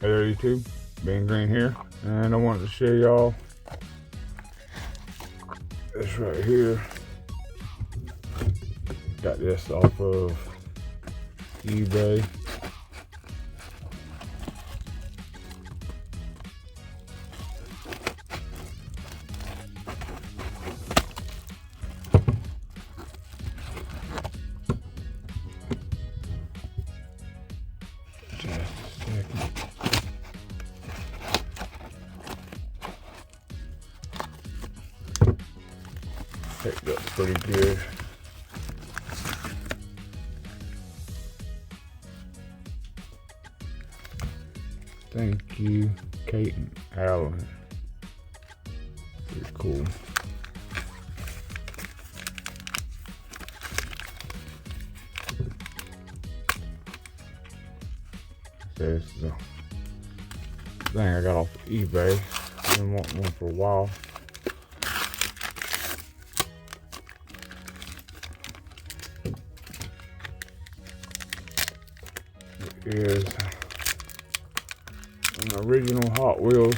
Hey there YouTube, Ben Green here, and I wanted to show y'all this right here. Got this off of eBay. Just a second. Picked up pretty good. Thank you, Kate and Alan. Pretty cool. This is the thing I got off of eBay. I've been wanting one for a while. It is an original Hot Wheels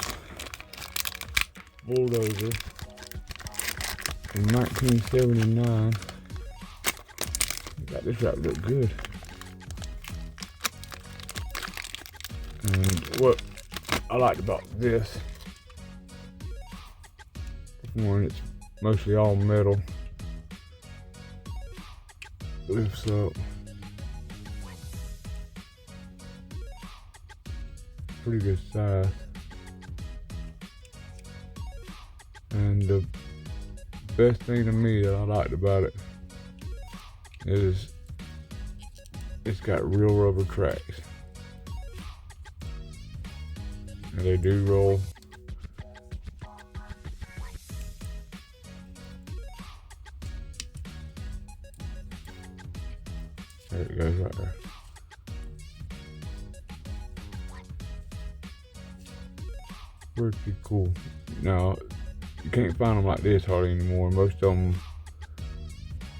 bulldozer from 1979. Got this wrapped up good. And what I liked about this, one, it's mostly all metal. Lifts up. Pretty good size. And the best thing to me that I liked about it is it's got real rubber tracks. And they do roll. There it goes right there. Pretty cool. Now, you can't find them like this hardly anymore. Most of them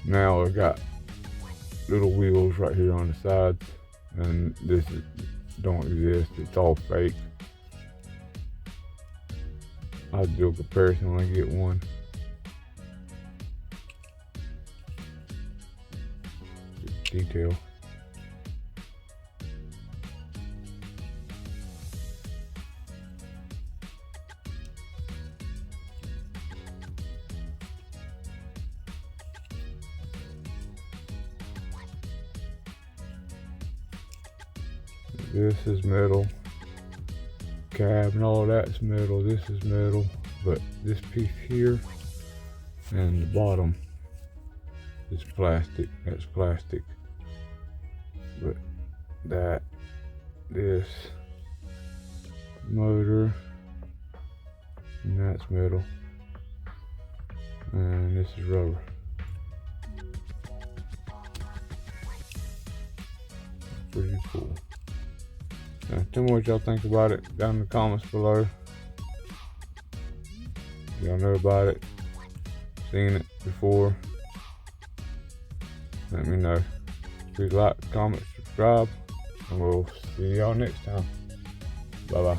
now have got little wheels right here on the sides, and this don't exist. It's all fake. I'll do a comparison when I get one. Detail. This is metal. Cab and all that's metal. This is metal, but this piece here and the bottom is plastic. That's plastic. But this motor, and that's metal, and this is rubber. Pretty cool. Now, tell me what y'all think about it down in the comments below. Y'all know about it, seen it before, let me know. Please like, comment, subscribe, and we'll see y'all next time. Bye bye.